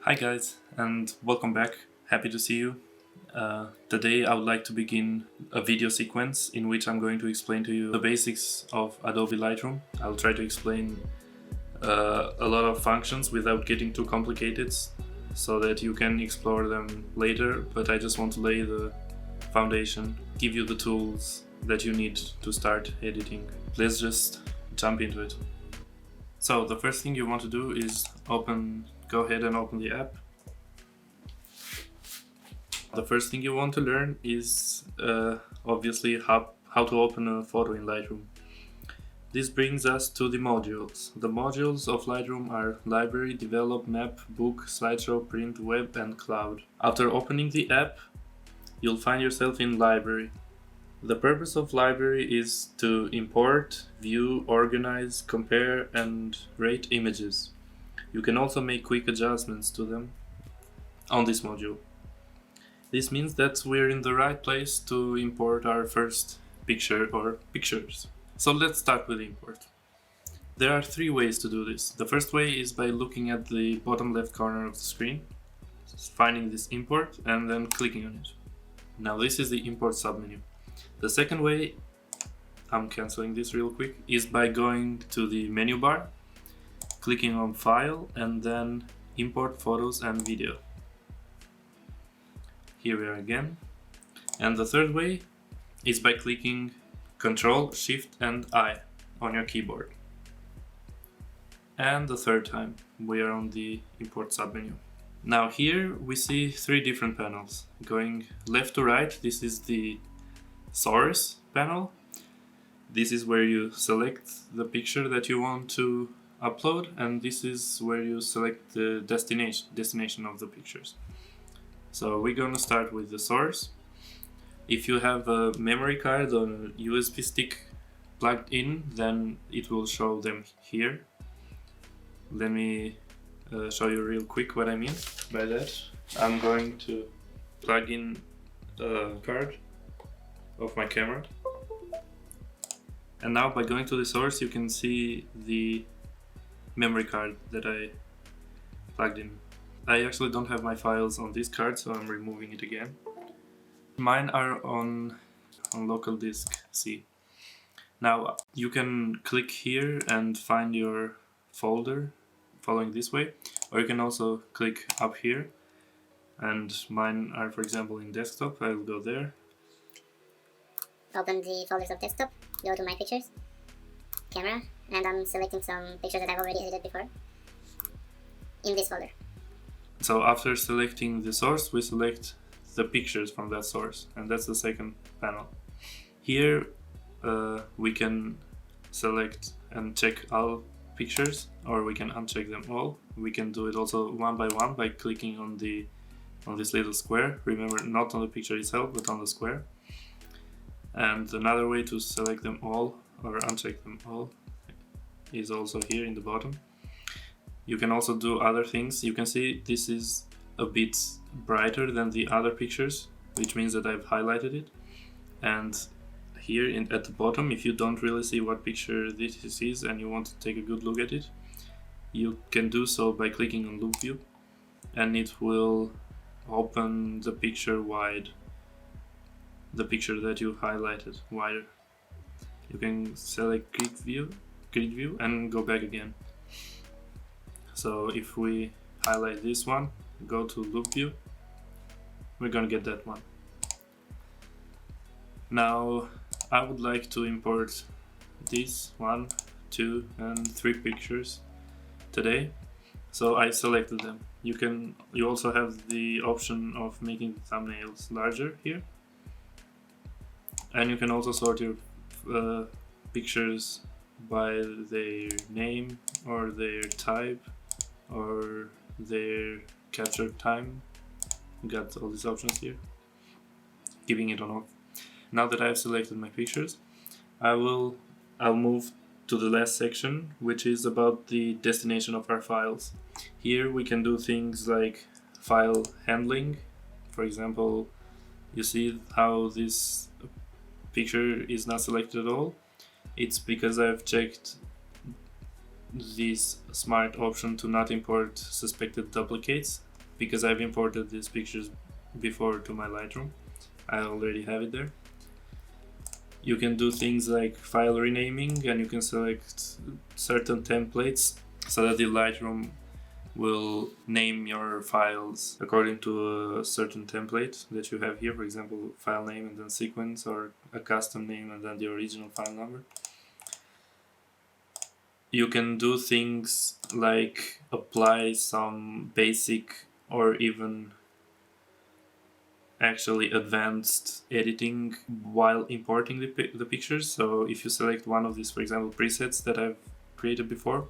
Hi guys, and welcome back. Happy to see you. Today I would like to begin a video sequence in which I'm going to explain to you the basics of Adobe Lightroom. I'll try to explain a lot of functions without getting too complicated so that you can explore them later, but I just want to lay the foundation, give you the tools that you need to start editing. Let's just jump into it. So the first thing you want to do is go ahead and open the app. The first thing you want to learn is obviously how to open a photo in Lightroom. This brings us to the modules. The modules of Lightroom are Library, Develop, Map, Book, Slideshow, Print, Web, and Cloud. After opening the app, you'll find yourself in Library. The purpose of Library is to import, view, organize, compare, and rate images. You can also make quick adjustments to them on this module. This means that we're in the right place to import our first picture or pictures. So let's start with import. There are three ways to do this. The first way is by looking at the bottom left corner of the screen, finding this import, and then clicking on it. Now this is the import submenu. The second way, I'm canceling this real quick, is by going to the menu bar, clicking on File, and then Import Photos and Video. Here we are again. And the third way is by clicking Ctrl, Shift, and I on your keyboard. And the third time, we are on the Import submenu. Now here we see three different panels. Going left to right, this is the Source panel. This is where you select the picture that you want to upload, and this is where you select the destination of the pictures. So we're going to start with the source. If you have a memory card or a USB stick plugged in, then it will show them here. Let me show you real quick what I mean by that. I'm going to plug in a card of my camera. And now by going to the source, you can see the memory card that I plugged in. I actually don't have my files on this card, so I'm removing it again. Mine are on local disk C. Now you can click here and find your folder following this way, or you can also click up here, and mine are, for example, in desktop. I'll go there. Open the folders of desktop, go to my pictures, camera, and I'm selecting some pictures that I've already edited before in this folder. So after selecting the source, we select the pictures from that source, and that's the second panel. Here we can select and check all pictures, or we can uncheck them all. We can do it also one by one by clicking on this little square. Remember, not on the picture itself, but on the square. And another way to select them all or uncheck them all is also here in the bottom. You can also do other things. You can see this is a bit brighter than the other pictures, which means that I've highlighted it. And here at the bottom, if you don't really see what picture this is and you want to take a good look at it, you can do so by clicking on Loop View, and it will open the picture wide. The picture that you highlighted wider. You can select grid view and go back again. So if we highlight this one, go to loop view, we're gonna get that one. Now I would like to import these 1, 2, and 3 pictures today. So I selected them. You also have the option of making the thumbnails larger here. And you can also sort your pictures by their name or their type or their capture time. You got all these options here. Giving it on off. Now that I've selected my pictures, I'll move to the last section, which is about the destination of our files. Here we can do things like file handling. For example, you see how this picture is not selected at all. It's because I've checked this smart option to not import suspected duplicates. because I've imported these pictures before to my Lightroom. I already have it there. You can do things like file renaming, and you can select certain templates so that the Lightroom will name your files according to a certain template that you have here. For example, file name and then sequence, or a custom name and then the original file number. You can do things like apply some basic or even actually advanced editing while importing the pictures. So if you select one of these, for example, presets that I've created before,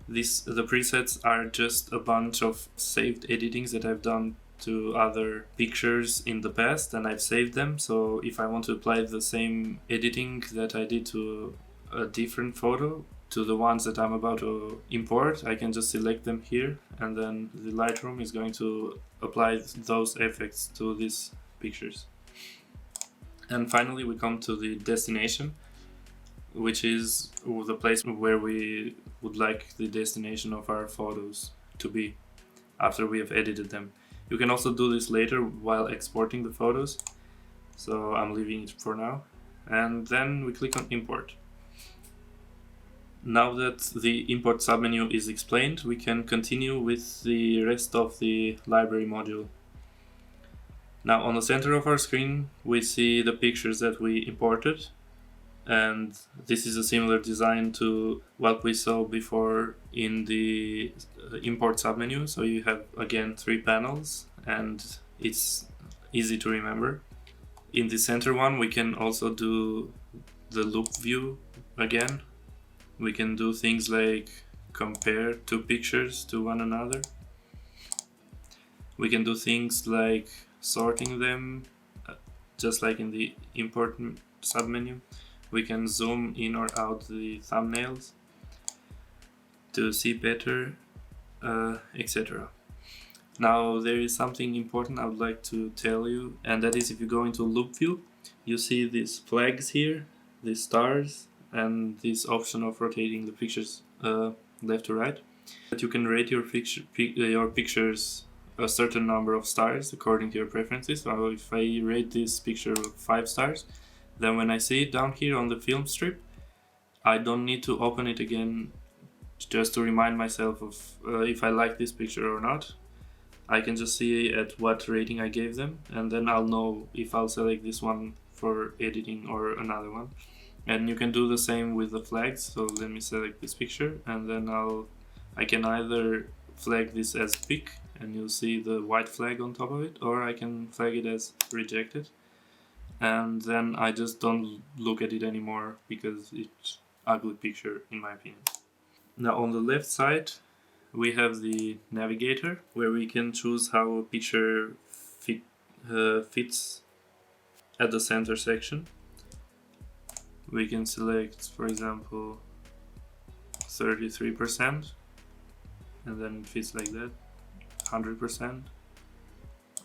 the presets are just a bunch of saved editings that I've done to other pictures in the past, and I've saved them. So if I want to apply the same editing that I did to a different photo to the ones that I'm about to import, I can just select them here, and then the Lightroom is going to apply those effects to these pictures. And finally we come to the destination, which is the place where we would like the destination of our photos to be after we have edited them. You can also do this later while exporting the photos, so I'm leaving it for now. And then we click on import. Now that the import submenu is explained, we can continue with the rest of the library module. Now on the center of our screen we see the pictures that we imported, and this is a similar design to what we saw before in the import submenu. So you have again 3 panels and it's easy to remember. In the center one we can also do the loop view again. We can do things like compare 2 pictures to one another. We can do things like sorting them, just like in the import submenu. We can zoom in or out the thumbnails to see better, etc. Now there is something important I would like to tell you, and that is if you go into loop view, you see these flags here, these stars, and this option of rotating the pictures left to right. But you can rate your pictures a certain number of stars according to your preferences. So if I rate this picture 5 stars, then when I see it down here on the film strip, I don't need to open it again just to remind myself of if I like this picture or not. I can just see at what rating I gave them, and then I'll know if I'll select this one for editing or another one. And you can do the same with the flags. So let me select this picture, and then I can either flag this as pick, and you'll see the white flag on top of it, or I can flag it as rejected, and then I just don't look at it anymore because it's an ugly picture in my opinion. Now on the left side we have the navigator, where we can choose how a picture fits at the center section. We can select, for example, 33%, and then it fits like that, 100%,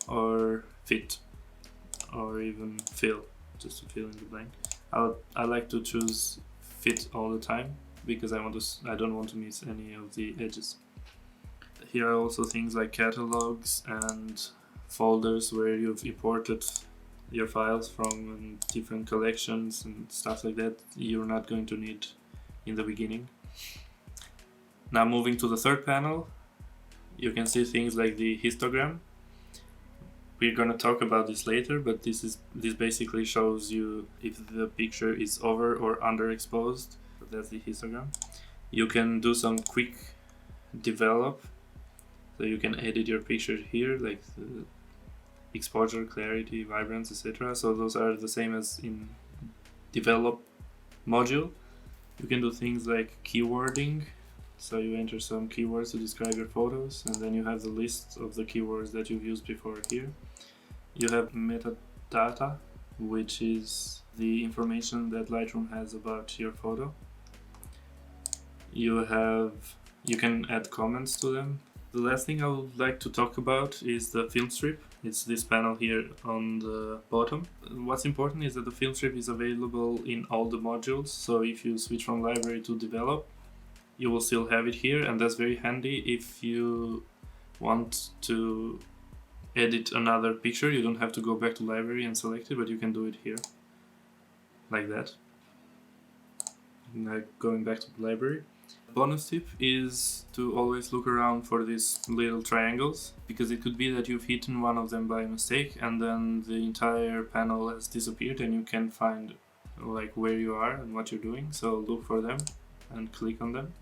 or fit, or even fill, just to fill in the blank. I like to choose fit all the time because I don't want to miss any of the edges. Here are also things like catalogs and folders where you've imported your files from different collections and stuff like that you're not going to need in the beginning. Now moving to the third panel, you can see things like the histogram. We're gonna talk about this later, but this basically shows you if the picture is over or underexposed. So that's the histogram. You can do some quick develop, so you can edit your picture here, like the exposure, clarity, vibrance, etc. So those are the same as in develop module. You can do things like keywording, so you enter some keywords to describe your photos, and then you have the list of the keywords that you've used before here. You have metadata, which is the information that Lightroom has about your photo. You can add comments to them. The last thing I would like to talk about is the film strip. It's this panel here on the bottom. What's important is that the film strip is available in all the modules, so if you switch from library to develop, you will still have it here, and that's very handy if you want to edit another picture, you don't have to go back to library and select it, but you can do it here, like that. Like going back to the library. Bonus tip is to always look around for these little triangles, because it could be that you've hidden one of them by mistake and then the entire panel has disappeared and you can't find like where you are and what you're doing. So look for them and click on them.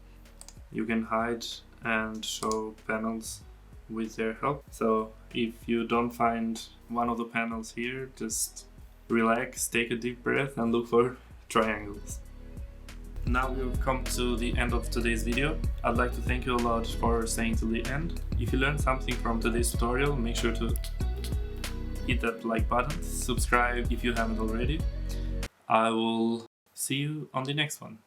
You can hide and show panels with their help. So if you don't find one of the panels here, just relax, take a deep breath and look for triangles. Now we've come to the end of today's video. I'd like to thank you a lot for staying till the end. If you learned something from today's tutorial, make sure to hit that like button, subscribe if you haven't already. I will see you on the next one.